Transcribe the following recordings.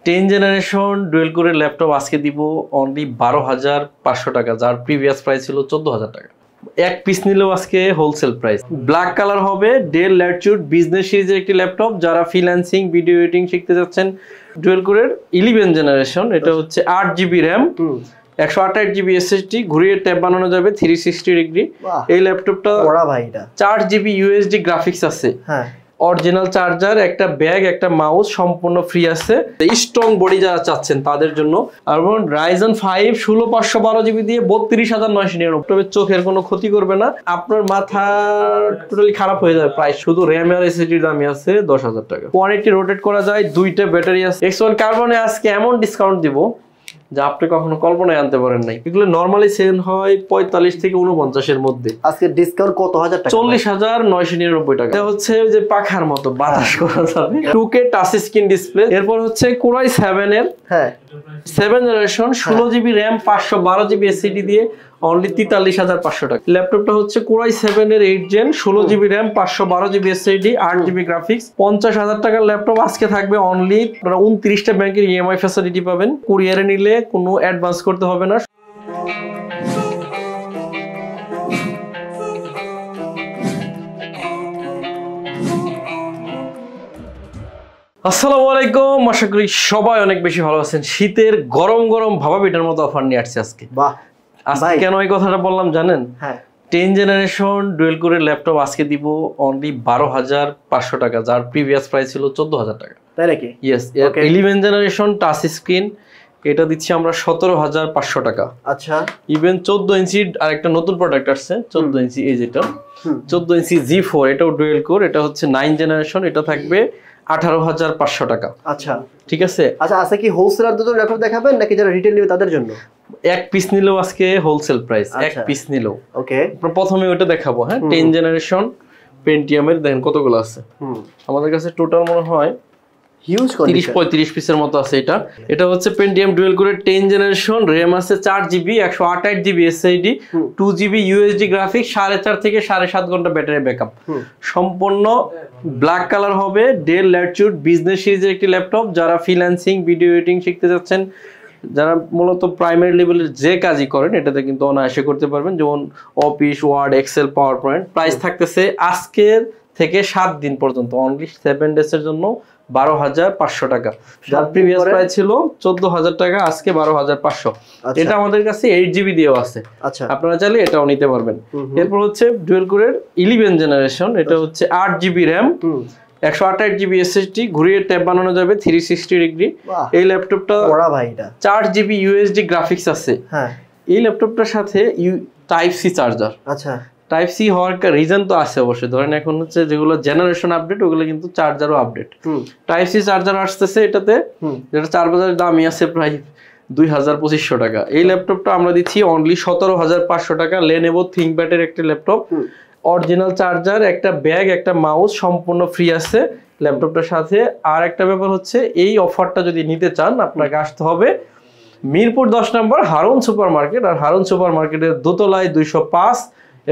10 generation dual কোরের laptop আজকে দিব অনলি 12,500 টাকা, যার প্রিভিয়াস প্রাইস ছিল 14,000 টাকা। এক পিস নিলেও আজকে হোলসেল প্রাইস। ব্ল্যাক কালার হবে, ডেল ল্যাটিটিউড বিজনেস সিরিজের একটি ল্যাপটপ। যারা ফ্রিল্যান্সিং ভিডিও এডিটিং শিখতে যাচ্ছেন, ডুয়েল কোরের 11 জেনারেশন, এটা হচ্ছে 8GB র্যাম, 128GB SSD, ঘুরিয়ে ট্যাব বানানো যাবে 360 ডিগ্রি। এই ল্যাপটপটা 4GB USD গ্রাফিক্স আছে, অরিজিনাল চার্জার, একটা ব্যাগ, একটা মাউস, সম্পূর্ণ ফ্রি আছে। স্ট্রং বডি যারা চাচ্ছেন তাদের জন্য। আর রাইজেন 5 16512GB দিয়ে 32,999, চোখের কোনো ক্ষতি করবে না, আপনার মাথা টোটালি খারাপ হয়ে যাবে প্রায়। শুধু র্যাম আর এসএসডির দামই আছে 10,000 টাকা। 180 রোটেট করা যায়, 2টা ব্যাটারি আছে। X1 কার্বনে আজকে এমন ডিসকাউন্ট দিব যা আপনি কখনো কল্পনায় আনতে পারেন নাই। এগুলো নরমালি সেল হয় 45 থেকে 49 এর মধ্যে। আজকে ডিসকাউন্ট কত হাজার টাকা? 40,999 টাকা। এটা হচ্ছে যে পাখার মতো বাতাস করা যাবে। 2K touch screen display. এরপর হচ্ছে Core i7 এর 7 generation, 16GB RAM, 512GB SSD দিয়ে অনলি 43,500 টাকা। ল্যাপটপটা হচ্ছে Core i7 এর 8 gen, 16GB RAM, 512GB SSD, 8GB graphics. 50,000 টাকার ল্যাপটপ আজকে থাকবে অনলি 29টা ব্যাংকের EMI ফ্যাসিলিটি পাবেন। কুরিয়ারে নিলে কোনো অ্যাডভান্স করতে হবে না। আসসালামু আলাইকুম, আশা করি সবাই অনেক বেশি ভালো আছেন। শীতের গরম গরম ভাবা পিঠার মতো অফার নিয়ে আসছে আজকে। আজকে কেন এই কথাটা বললাম জানেন? 10 জেনারেশন ডুয়েল কোরের ল্যাপটপ আজকে দিব অনলি 12,500 টাকা, যার প্রিভিয়াস প্রাইস ছিল 14,000 টাকা। তাই নাকি? ইয়েস। 11 জেনারেশন টাচ স্ক্রিন, এটা দিচ্ছি আমরা 17,500 টাকা। আচ্ছা, ইভেন 14 ইঞ্চি আর একটা নতুন প্রোডাক্ট আসছে, 14 ইঞ্চি, এই যেটা 14 ইঞ্চি G4, এটাও ডুয়েল কোর, এটা হচ্ছে 9 জেনারেশন, এটা থাকবে 18,500 টাকা। আচ্ছা, ঠিক আছে। আচ্ছা, আজকে কি হোলসেলারদের জন্য ল্যাপটপ দেখাবেন নাকি যারা রিটেল নেবে তাদের জন্য? এক পিস নিলেও আজকে হোলসেল প্রাইস, এক পিস নিলেও। ওকে, প্রথমে ওটা দেখাবো। 10 জেনারেশন পেন্টিয়ামের, দেখেন কতগুলো আছে আমাদের কাছে। টোটাল মনে হয় হিউজ 30-35 পিসের মতো আছে। এটা হচ্ছে পেন্টিয়াম ডুয়েল কোরের 10 জেনারেশন, র্যাম আছে 4GB, 128GB SSD, 2GB USD graphics, 4.5 থেকে 7.5 ঘন্টা ব্যাটারি ব্যাকআপ। সম্পূর্ণ ব্ল্যাক কালার হবে, ডেল ল্যাটিটিউড বিজনেস সিরিজের একটি ল্যাপটপ। যারা ফ্রিল্যান্সিং ভিডিও এডিটিং শিখতে যাচ্ছেন, যারা মূলত প্রাইমারি লেভেলের যে কাজই করেন, এটাতে কিন্তু অনায়াসে করতে পারবেন, যেমন Office, Word, Excel, PowerPoint. Price থাকতেছে আজকের থেকে 7 দিন পর্যন্ত অনলি 7 ডেজ এর জন্য 12,500 টাকা, যার প্রিভিয়াস প্রাইস ছিল 14,000 টাকা, আজকে 12,500। এটা আমাদের কাছে 8GB দিয়েও আছে, আপনারা চাইলে এটাও নিতে পারবেন। এরপর হচ্ছে ডুয়েল কোরের 11 জেনারেশন, এটা হচ্ছে 8GB র্যাম, 128GB SSD, ঘুরিয়ে ট্যাব বানানো যাবে 360 ডিগ্রি। এই ল্যাপটপটা 4GB USD গ্রাফিক্স আছে। এই ল্যাপটপটার সাথে টাইপ সি চার্জার। আচ্ছা, টাইপ সি হওয়ার রিজন তো আছে অবশ্যই। ধরেন এখন হচ্ছে যেগুলো জেনারেশন আপডেট, ওগুলো কিন্তু চার্জারও আপডেট। টাইপ সি চার্জার আসতেছে এটাতে, যেটা 4 বাজারের দামই আছে প্রায় 2,2500 টাকা। এই ল্যাপটপটা আমরা দিচ্ছি অনলি 17,500 টাকা। লেনোভো থিংকপ্যাডের একটা ল্যাপটপ, অরিজিনাল চার্জার, একটা ব্যাগ, একটা মাউস, সম্পূর্ণ ফ্রি আছে ল্যাপটপটার সাথে। আর একটা ব্যাপার হচ্ছে, এই অফারটা যদি নিতে চান আপনাকে আসতে হবে মিরপুর 10 নম্বর হারুন সুপার মার্কেট। আর হারুন সুপার মার্কেটের দোতলায় 205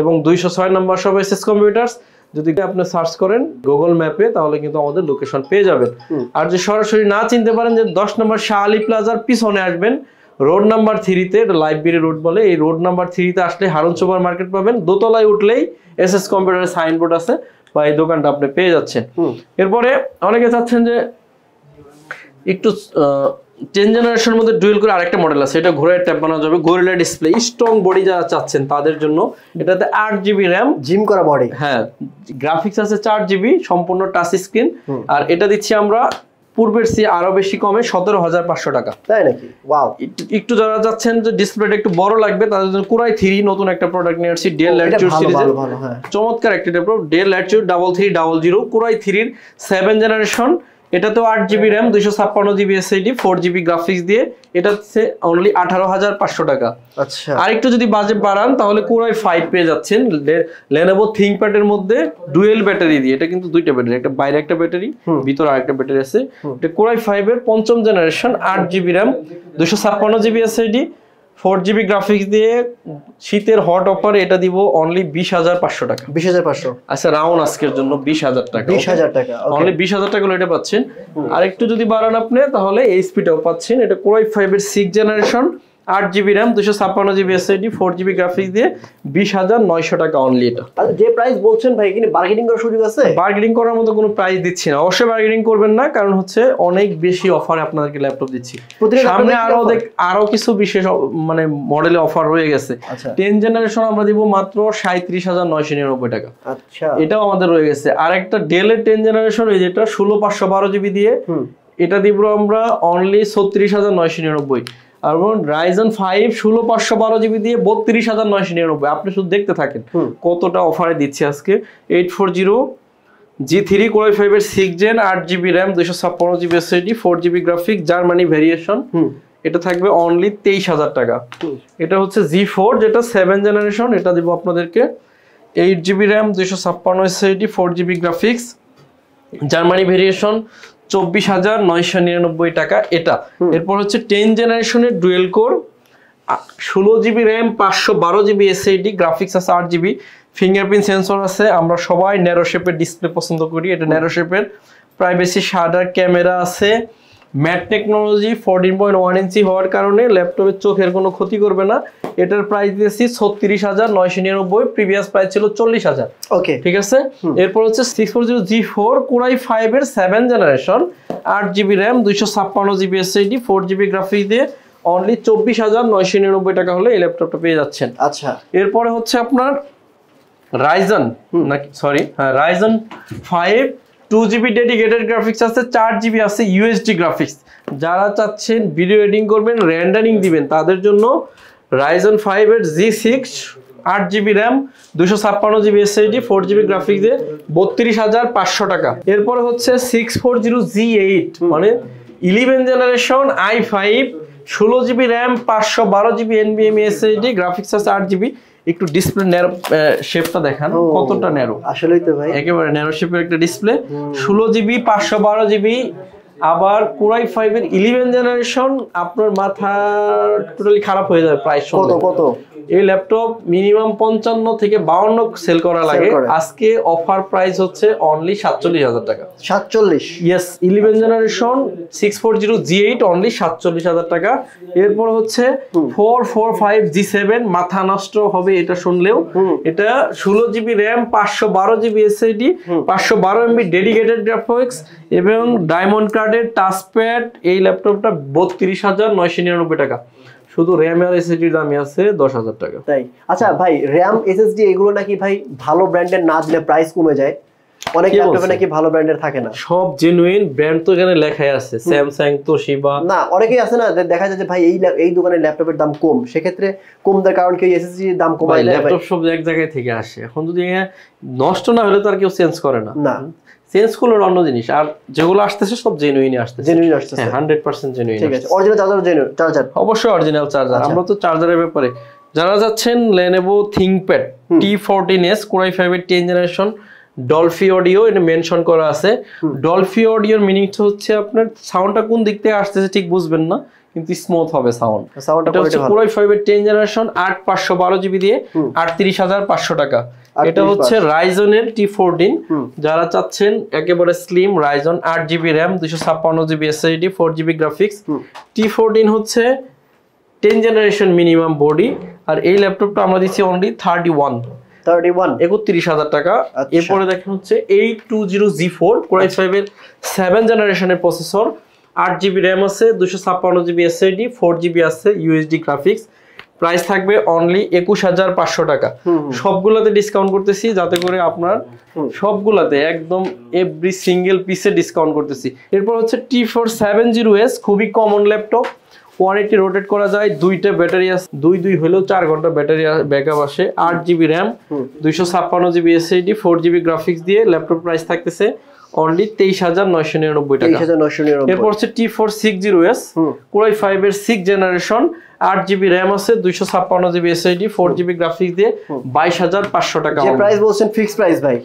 এবং 206 নম্বর সব এসএস কম্পিউটার্স। যদি আপনি সার্চ করেন গুগল ম্যাপে, তাহলে কিন্তু আমাদের লোকেশন পেয়ে যাবেন। আর যে সরাসরি না চিনতে পারেন, যে 10 নম্বর শাহ আলী প্লাজার পিছনে আসবেন, রোড নাম্বার 3-তে, লাইব্রেরি রোড বলে, এই রোড নাম্বার 3-তে আসলে হারুন সুপার মার্কেট পাবেন। দোতলায় উঠলেই এসএস কম্পিউটারের সাইনবোর্ড আছে, বা এই দোকানটা আপনি পেয়ে যাচ্ছেন। এরপরে অনেকে চাচ্ছেন যে একটু 10 জেনারেশনের মধ্যে ডুয়েল করে আরেকটা মডেল আছে, এটা ঘোড়ার ট্যাব বানানো যাবে, গরিলা ডিসপ্লে, স্ট্রং বডি যারা চাচ্ছেন তাদের জন্য। এটাতে 8GB র্যাম, জিম করা বডি, গ্রাফিক্স আছে 4GB, সম্পূর্ণ টাচ স্ক্রিন। আর এটা দিচ্ছি আমরা পূর্বের চেয়ে আরো বেশি কমে 17,500 টাকা। তাই নাকি? ওয়াও। একটু যারা যাচ্ছেন যে ডিসপ্লেটা একটু বড় লাগবে, তাদের জন্য Core i3 নতুন একটা প্রোডাক্ট নিয়ে আসছি, ডেল ল্যাটিটিউড সিরিজের চমৎকার একটা laptop, del Latitude 3300। Core i3 এর 7 জেনারেশন, এটাতেও 8GB RAM, 256GB SSD, 4GB graphics দিয়ে, এটা হচ্ছে অনলি 18,500 টাকা। আচ্ছা, আর একটু যদি বাজেট বাড়ান তাহলে Core i5 পেয়ে যাচ্ছেন লেনোভো থিংকপ্যাডের মধ্যে, ডুয়েল ব্যাটারি দিয়ে। এটা কিন্তু দুইটা ব্যাটারি, একটা বাইরে একটা ব্যাটারি, ভিতরে আরেকটা ব্যাটারি আছে। এটা Core i5 এর 5ম generation, 8GB RAM, 256GB SSD, 4GB graphics দিয়ে শীতের হট অফারে এটা দিব অনলি 20,500 টাকা। 20,500 আচ্ছা, রাউন্ড আজকের জন্য 20,000 টাকা। 20,000 টাকা অনলি 20,000 টাকা এটা পাচ্ছেন। আর একটু যদি বাড়ান আপনি তাহলে এই স্পিডটাও পাচ্ছেন। এটা Core i5 এর 6th generation, 8GB RAM, 256GB SSD, 4GB graphics দিয়ে 20,900 টাকা অনলি এটা। আর যে প্রাইস বলছেন ভাই, এখানে বার্গেনিং করার সুযোগ আছে? বার্গেনিং করার মতো কোনো প্রাইস দিচ্ছি না, অবশ্যই বার্গেনিং করবেন না, কারণ হচ্ছে অনেক বেশি অফার আপনাদেরকে ল্যাপটপ দিচ্ছি। সামনে আরো কিছু বিশেষ মানে মডেলে অফার রয়ে গেছে। 10 জেনারেশন আমরা দিব মাত্র 37,999 টাকা। আচ্ছা, এটাও আমাদের রয়ে গেছে। আর একটা ডেলের 10 জেনারেশন, এই যেটা 16,512GB দিয়ে, এটা দিব আমরা অনলি 36,999। আর Ryzen 5 16,512GB দিয়ে 32,999। আপনি শুধু দেখতে থাকেন কতটা অফারে দিচ্ছি আজকে। 840 G3 Core i5 এর 6th Gen, 8GB RAM, 256GB SSD, 4GB graphics, Germany variation, এটা থাকবে অনলি 23,000 টাকা। এটা হচ্ছে G4 যেটা 7th জেনারেশন, এটা দিব আপনাদেরকে 8GB RAM, 256 SSD, 4GB graphics, Germany variation, 24,999 টাকা এটা। এরপর হচ্ছে 10 জেনারেশনের dual core, 16GB RAM, 512GB SSD, graphics আছে 8GB, ফিঙ্গারপ্রিন্ট সেন্সর আছে। আমরা সবাই ন্যারো শেপের ডিসপ্লে পছন্দ করি, এটা ন্যারো শেপের, প্রাইভেসি শাটার ক্যামেরা আছে, ম্যাট টেকনোলজি, 14.1 ইঞ্চি হওয়ার কারণে ল্যাপটপের চোখের কোনো ক্ষতি করবে না। এটার প্রাইস দিয়েছি 36,999, প্রিভিয়াস প্রাইস ছিল 40,000। ওকে, ঠিক আছে। এরপর হচ্ছে 640 G4 Core i5 এর 7th generation, 8GB RAM, 256GB SSD, 4GB graphics দিয়ে অনলি 24,999 টাকা হলে এই ল্যাপটপটা পেয়ে যাচ্ছেন। আচ্ছা, এরপরে হচ্ছে আপনার Ryzen Ryzen 5 2GB dedicated graphics আছে, 4GB আছে USD গ্রাফিক্স। যারা চাচ্ছেন ভিডিও এডিটিং করবেন, রেন্ডারিং দিবেন, তাদের জন্য Ryzen 5 এর G6 8GB RAM, 256GB SSD, 4GB graphics দিয়ে 32,500 টাকা। এরপরে হচ্ছে 640 G8 মানে 11 generation, i5, 16GB RAM, 512GB NVMe SSD, graphics আছে 8GB। একটু ডিসপ্লে ন্যারো শেপটা দেখান, কতটা ন্যারো। আসলেই তো ভাই, একেবারে ন্যারো শেপের একটা ডিসপ্লে, 16GB, 512GB। আবার Core i5 এর 11 জেনারেশন, আপনার মাথা টোটালি খারাপ হয়ে যাবে প্রাইস। কত এই ল্যাপটপ মিনিমাম 55 থেকে 52 সেল করা লাগে, আজকে অফার প্রাইস হচ্ছে অনলি 47,000 টাকা। 47? ইয়েস, 11 জেনারেশন 640 G8 অনলি 47,000 টাকা। এরপর হচ্ছে 445 G7, মাথা নষ্ট হবে এটা শুনলেও। এটা 16GB RAM, 512GB SSD, 512MB dedicated graphics এবং ডায়মন্ড কার্ডের টাচপ্যাড। এই ল্যাপটপটা 32,999 টাকা। শুধু RAM আর SSD এর দামই আছে 10,000 টাকা। তাই? আচ্ছা ভাই, RAM SSD এগুলো নাকি ভাই ভালো ব্র্যান্ডের না দিলে প্রাইস কমে যায়, অনেক ল্যাপটপে নাকি ভালো ব্র্যান্ডের থাকে না। সব জেনুইন ব্র্যান্ড তো এখানে লেখাই আছে, স্যামসাং, তোশিবা। না, অনেকেই আছে না, দেখা যায় যে ভাই এই দোকানের ল্যাপটপের দাম কম, সেক্ষেত্রে কম দেওয়ার কারণ কি SSD এর দাম কমায়? ল্যাপটপ সব এক জায়গায় থেকে আসে, এখন যদি নষ্ট না হলে তো আর কেউ চেঞ্জ করে না। চেঞ্জ করলে অন্য জিনিস, আর যেগুলো আসতেছে সব জেনুইনই আসতেছে। 100% জেনুইন। ঠিক আছে, অরিজিনাল চার্জার? অবশ্যই অরিজিনাল চার্জার। আমরা তো চার্জারের ব্যাপারে যারা যাচ্ছেন, Lenovo ThinkPad T14s Core i5 এর 10 জেনারেশন, ডলফি অডিও এটা মেনশন করা আছে। ডলফি অডিওর মিনিং হচ্ছে আপনার সাউন্ডটা কোন দিক থেকে আসতেছে ঠিক বুঝবেন না, কিন্তু স্মুথ হবে সাউন্ড। এটা হচ্ছে Core i5 এর 10 জেনারেশন, 8/512GB দিয়ে 38,500 টাকা। এটা হচ্ছে Ryzen এর T14, যারা চাচ্ছেন একেবারে slim Ryzen, 8GB RAM, 256GB SSD, 4GB graphics. T14 হচ্ছে 10 জেনারেশন মিনিমাম বডি। আর এই ল্যাপটপটা আমরা দিচ্ছি অনলি 31,000 টাকা। এরপরে দেখেন হচ্ছে 820 G4 Core i5 এর 7th জেনারেশনের প্রসেসর, 8GB RAM আছে, 256GB SSD, 4GB আছে USD গ্রাফিক্স। প্রাইস থাকবে অনলি 21,500 টাকা। সবগুলাতে ডিসকাউন্ট করতেছি যাতে করে আপনার সবগুলাতে একদম এভরি সিঙ্গেল পিসে ডিসকাউন্ট করতেছি। এরপর হচ্ছে T470S, খুবই কমন ল্যাপটপ, 180 রোটেট করা যায়, দুইটা ব্যাটারি আছে, দুই হলেও 4 ঘন্টা ব্যাটারি ব্যাকআপ আসে, 8GB RAM, 256GB SSD, 4GB graphics দিয়ে ল্যাপটপ প্রাইস থাকতেছে অনলি 23,999 টাকা। এরপর হচ্ছে T460S Core i5 এর 6th জেনারেশন, 8GB RAM আছে, 256GB SSD, 4GB গ্রাফিক্স দিয়ে 22,500 টাকা। যে প্রাইস বলছেন ফিক্স প্রাইস ভাই?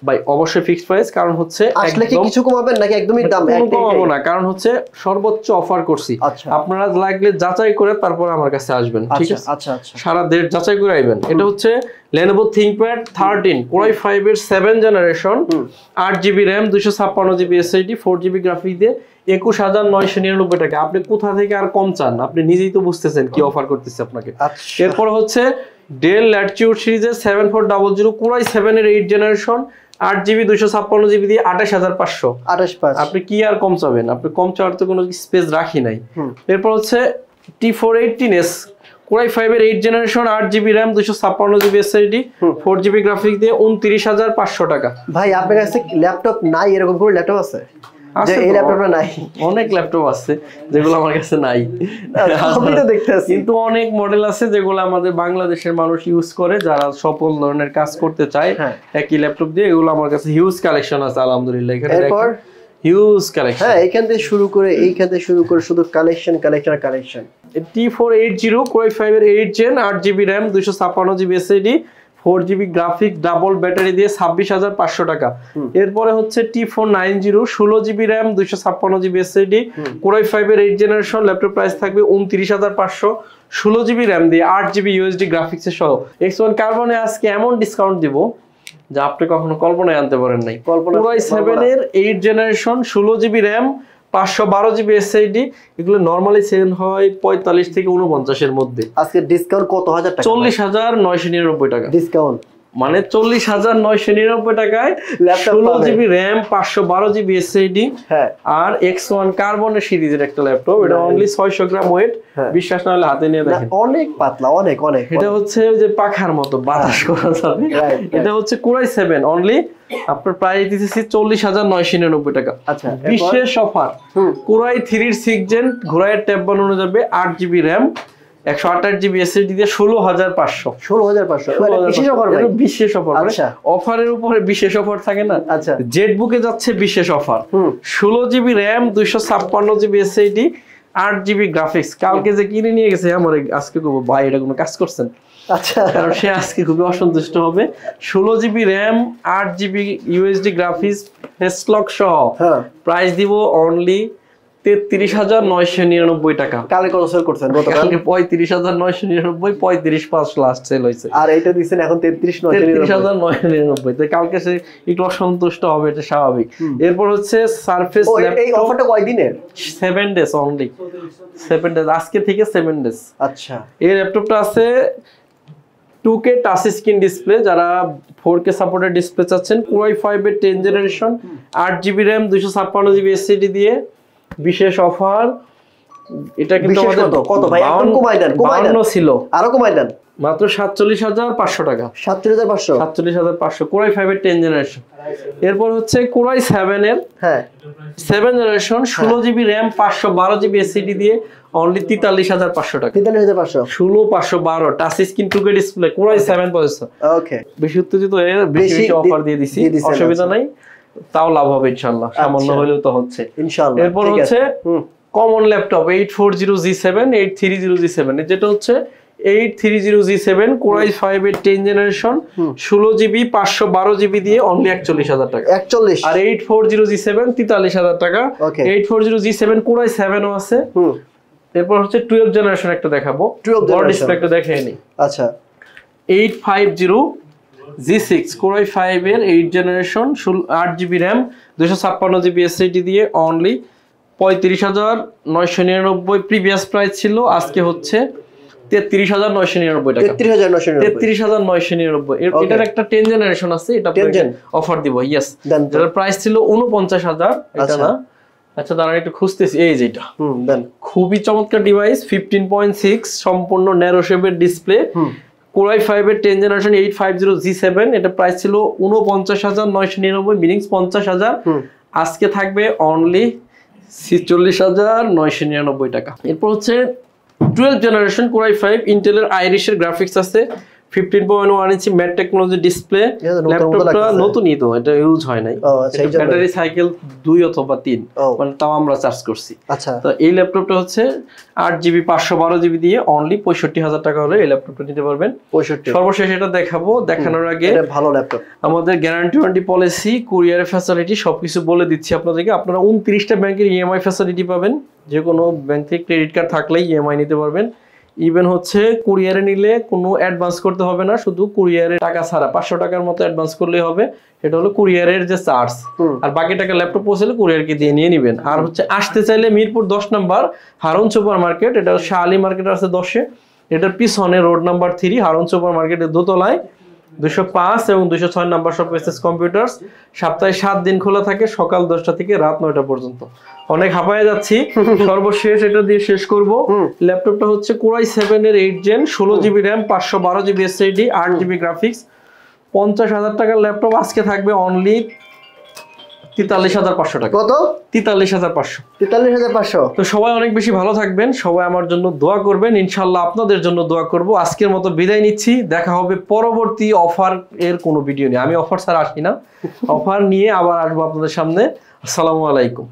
ভাই অবশ্যই ফিক্সড প্রাইস, কারণ হচ্ছে আসলে কি কিছু কমাবেন নাকি একদমই দাম কমাবো না, কারণ হচ্ছে সর্বোচ্চ অফার করছি। আপনারা লাগলে যাচাই করে তারপর আমার কাছে আসবেন, ঠিক আছে? আচ্ছা আচ্ছা, সারা দেশ যাচাই করে আইবেন। এটা হচ্ছে Lenovo ThinkPad 13 Core i5 এর 7 generation, 8GB RAM 256GB SSD 4GB graphics দিয়ে 21999 টাকা। আপনি কোথা থেকে আর কম চান? আপনি নিজেই তো বুঝতেছেন কি অফার করতেছে আপনাকে। এরপর হচ্ছে Dell Latitude সিরিজের 7400 Core i7 এর 8 জেনারেশন, 8GB 256GB দিয়ে 28500। আপনি কি আর কম চাবেন? আপনি কম চাওয়ার তো কোনো স্পেস রাখি নাই। এরপর হচ্ছে T418S Core i5 এর 8 generation, 8GB RAM 256GB SSD 4GB graphics দিয়ে 29500 টাকা। ভাই আপনার কাছে ল্যাপটপ নাই, এরকম কোনো ল্যাপটপ আছে? এই ল্যাপটপটা নাই? অনেক ল্যাপটপ আছে যেগুলো আমার কাছে নাই, আমি তো দেখতেছি। কিন্তু অনেক মডেল আছে যেগুলো আমাদের বাংলাদেশের মানুষ ইউজ করে, যারা সকল ধরনের কাজ করতে চায় একই ল্যাপটপ দিয়ে। এগুলো আমার কাছে হিউজ কালেকশন আছে আলহামদুলিল্লাহ। এখানে দেখেন হিউজ কালেকশন। হ্যাঁ, এইখান থেকে শুরু করে শুধু কালেকশন। T480 Core i5 এর 8 gen, 8GB RAM 256GB SSD 4GB graphic, double battery দিয়ে 26500 টাকা। এরপরে হচ্ছে T490 16GB RAM 256GB SSD Core i5 এর 8 জেনারেশন, ল্যাপটপ প্রাইস থাকবে 29500, 16GB RAM দিয়ে 8GB USD গ্রাফিক্সের সহ। X1 কার্বনে আজকে এমন ডিসকাউন্ট দিব যা আপনি কখনো কল্পনায় আনতে পারেন নাই। Core i7 এর 8 generation, 16GB RAM 512GB SSD, এগুলো নরমালি সেল হয় 45 থেকে 49 এর মধ্যে। আজকে ডিসকাউন্ট কত হাজার টাকা? 40999 টাকা ডিসকাউন্ট, মানে 40999 টাকায় 16GB RAM 512GB SSD আর X1 কার্বনের সিরিজের একটা ল্যাপটপ। এটা অনলি 600 গ্রাম ওয়েট, বিশ্বাস না হলে হাতে নিয়ে দেখেন, অনেক পাতলা, অনেক। এটা হচ্ছে যে পাখার মতো বাতাস করা যাবে। এটা হচ্ছে Core i7 অনলি আপনার প্রাইস দিতেছি 40999 টাকা। আচ্ছা, বিশেষ অফার Core i3 এর 6 জেন ঘোড়ায় ট্যাব বানানো যাবে, 8GB RAM 128GB SSD দিয়ে 16500। বিশেষ অফার অফারের উপরে বিশেষ অফার থাকে না? আচ্ছা, জেটবুকে যাচ্ছে বিশেষ offer, 16GB RAM 256GB SSD 8GB graphics. কালকে যে কিনে নিয়ে গেছে আমার, আজকে কইবো ভাই এটা কোনো কাজ করছেন? আচ্ছা, কারণ সে আজকে খুবই অসন্তুষ্ট হবে। 16GB RAM 8GB USD graphics হেসলক সহ প্রাইস দিব অনলি 33999 টাকা। কালকে কত সেল করছেন? কালকে 35999, 35 লাস্ট সেল হইছে, আর এটা দিবেন এখন 33999। তাই কালকে সে একটু অসন্তুষ্ট হবে, এটা স্বাভাবিক। এরপর হচ্ছে সারফেস ল্যাপটপ। এই অফারটা কয় দিনের? 7 ডেজ অনলি, 7 ডেজ, আজকে থেকে 7 ডেজ। আচ্ছা, এই ল্যাপটপটা আছে 2K টাচ স্ক্রিন ডিসপ্লে, যারা 4K সাপোর্টেড ডিসপ্লে চাচ্ছেন। Core i5 এর 10 generation, 8GB RAM 256GB SSD দিয়ে বিশেষ অফার। এটা কিন্তু আমাদের কত ভাই? একদম কমাই দেন, 52 ছিল, আরো কমাই দেন, মাত্র 47500 টাকা। 47500 Core i5 এর 10 জেনারেশন। এরপর হচ্ছে Core i7 এর 7 generation, 16GB RAM 512GB SSD দিয়ে অনলি 43500 টাকা। 43500, 16512 touch screen 2K display, Core i7 processor. Okay, বেশি উত্তেজিত বেশি অফার দিয়ে দিছি, অসুবিধা নাই, তাও লাভ হবে ইনশাআল্লাহ, সামান্য হলেও তো হচ্ছে ইনশাআল্লাহ। এরপর হচ্ছে কমন ল্যাপটপ 840G7 830G7, যেটা হচ্ছে 830G7 Core i5 এর 10 জেনারেশন, 16GB 512GB দিয়ে অনলি 41000 টাকা। 41। আর 840G7 43000 টাকা। 840G7 Core i7 ও আছে। এরপর হচ্ছে 12 জেনারেশন একটা দেখাবো, বড় ডিসপ্লে একটা দেখাই নি। আচ্ছা, 850G6 Core i5 এর 8 generation, 8GB RAM 256GB SSD দিয়ে অনলি 35999। প্রিভিয়াস প্রাইস ছিল, আজকে হচ্ছে 33999 টাকা। 33999। এটার একটা 10 জেনারেশন আছে, এটা অফার দিব। ইয়েস, এটার প্রাইস ছিল 49000, এটা না। আচ্ছা, দাঁড়ান একটু খুঁজতেছি। এই যেটা খুবই চমৎকার ডিভাইস, 15.6 সম্পূর্ণ ন্যারো শেপের ডিসপ্লে, Core i5 এর 10 জেনারেশন 850G7, এটা প্রাইস ছিল 49999, মিনিংস 50000। আজকে থাকবে অনলি 46999 টাকা। এরপর হচ্ছে 12 জেনারেশন Core i5 ইন্টেলের আইরিশের গ্রাফিক্স আছে, 15.1 ইঞ্চি ম্যাট টেকনোলজি ডিসপ্লে। ল্যাপটপটা নতুনই তো, এটা ইউজ হয় নাই। ব্যাটারি সাইকেল 2 অথবা 3, মানে তাও আমরা চার্জ করছি। আচ্ছা, তো এই ল্যাপটপটা হচ্ছে 8GB 512GB দিয়ে অনলি 65,000 টাকা হলে এই ল্যাপটপটা নিতে পারবেন। 65। সর্বশেষ এটা দেখাবো, দেখানোর আগে ভালো ল্যাপটপ, আমাদের গ্যারান্টি ওয়ারেন্টি পলিসি, কুরিয়ারের ফ্যাসিলিটি সবকিছু বলে দিচ্ছি আপনাদেরকে। আপনারা 29টা ব্যাংকের ইএমআই ফ্যাসিলিটি পাবেন, যে কোনো ব্যাংক থেকে ক্রেডিট কার্ড থাকলেই ইএমআই নিতে পারবেন। ইভেন হচ্ছে কুরিয়ারে নিলে কোনো অ্যাডভান্স করতে হবে না, শুধু কুরিয়ারের টাকা ছাড়া 500 টাকার মতো অ্যাডভান্স করলেই হবে, এটা হলো কুরিয়ারের যে চার্জ। আর বাকি টাকা ল্যাপটপ পৌঁছালে কুরিয়ারকে দিয়ে নিয়ে নেবেন। আর হচ্ছে আসতে চাইলে মিরপুর 10 নম্বর হারুন সুপার মার্কেট, এটা শাহ আলী মার্কেট আছে 10-এ, এটার পিছনে রোড নাম্বার 3 হারুন সুপার মার্কেটের দোতলায় 205 এবং 206 নাম্বার শপ এসএস কম্পিউটার্স। সপ্তাহে 7 দিন খোলা থাকে, সকাল 10টা থেকে রাত 9টা পর্যন্ত। অনেক হাঁপায়ে যাচ্ছি, সর্বশেষ এটা দিয়ে শেষ করব। ল্যাপটপটা হচ্ছে Core i7 এর 8 gen, 16GB RAM, 512GB SSD, 8GB graphics. 50,000 টাকার ল্যাপটপ আজকে থাকবে অনলি 43,500 টাকা। কত? 43,500। 43,500। তো সবাই অনেক বেশি ভালো থাকবেন, সবাই আমার জন্য দোয়া করবেন, ইনশাআল্লাহ আপনাদের জন্য দোয়া করব। আজকের মতো বিদায় নিচ্ছি, দেখা হবে পরবর্তী অফার এর কোনো ভিডিও নিয়ে। আমি অফার ছাড়া আসি না, অফার নিয়ে আবার আসবো আপনাদের সামনে। আসসালামু আলাইকুম।